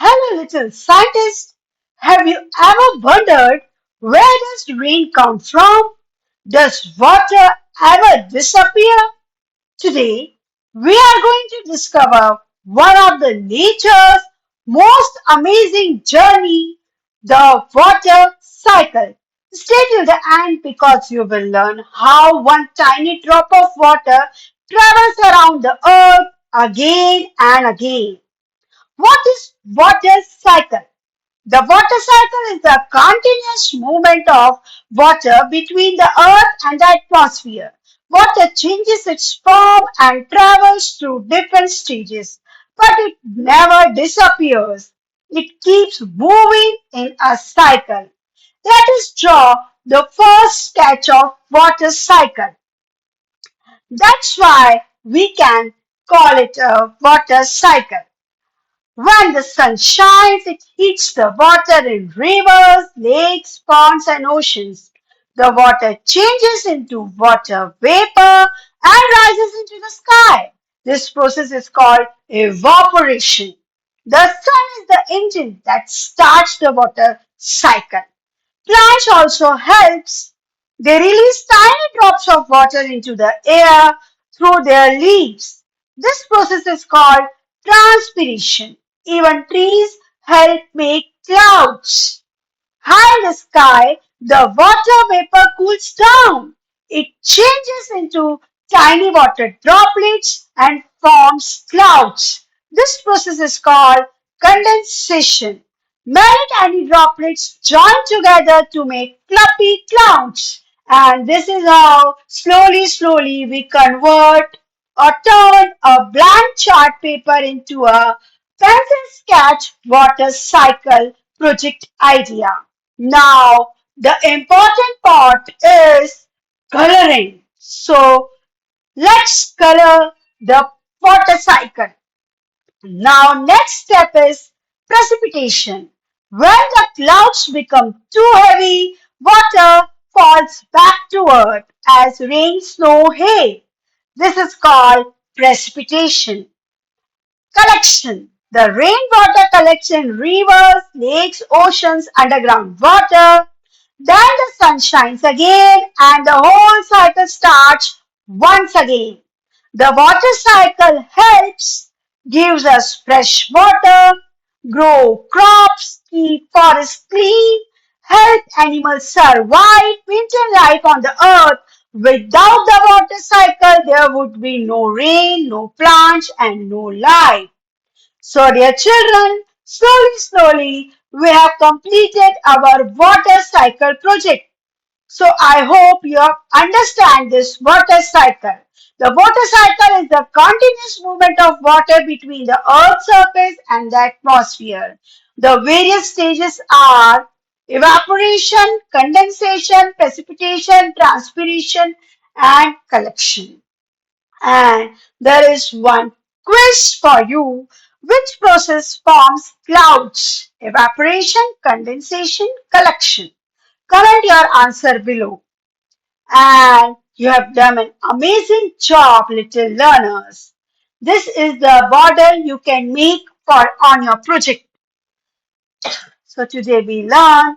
Hello, little scientist. Have you ever wondered where does rain come from? Does water ever disappear? Today, we are going to discover one of the nature's most amazing journey, the water cycle. Stay till the end because you will learn how one tiny drop of water travels around the earth again and again. What is water cycle? The water cycle is the continuous movement of water between the earth and the atmosphere. Water changes its form and travels through different stages, but it never disappears. It keeps moving in a cycle. Let us draw the first sketch of water cycle. That's why we can call it a water cycle. When the sun shines, it heats the water in rivers, lakes, ponds, and oceans. The water changes into water vapor and rises into the sky. This process is called evaporation. The sun is the engine that starts the water cycle. Plants also helps. They release tiny drops of water into the air through their leaves. This process is called transpiration. Even trees help make clouds. High in the sky, the water vapor cools down. It changes into tiny water droplets and forms clouds. This process is called condensation. Many tiny droplets join together to make fluffy clouds. And this is how slowly we convert or turn a blank chart paper into a pencil sketch water cycle project idea. Now, the important part is coloring. So, let's color the water cycle. Now, next step is precipitation. When the clouds become too heavy, water falls back to earth as rain, snow, hail. This is called precipitation. Collection. The rainwater collects in rivers, lakes, oceans, underground water. Then the sun shines again and the whole cycle starts once again. The water cycle helps, gives us fresh water, grow crops, keep forests clean, help animals survive winter life on the earth. Without the water cycle, there would be no rain, no plants, and no life. So, dear children, slowly, we have completed our water cycle project. So, I hope you understand this water cycle. The water cycle is the continuous movement of water between the Earth's surface and the atmosphere. The various stages are evaporation, condensation, precipitation, transpiration, and collection. And there is one quiz for you. Which process forms clouds? Evaporation, condensation, collection. Comment your answer below. And you have done an amazing job, little learners. This is the border you can make for on your project. So today we learn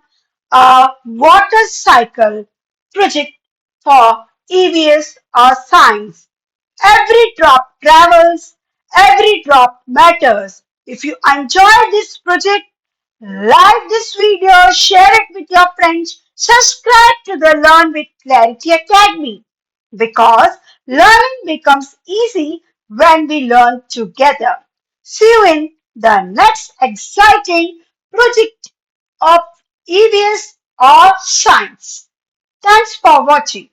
a water cycle project for EVS or science. Every drop travels, every drop matters. If you enjoy this project, like this video, share it with your friends, subscribe to the Learn with Clarity Academy because learning becomes easy when we learn together. See you in the next exciting project of EVS or science. Thanks for watching.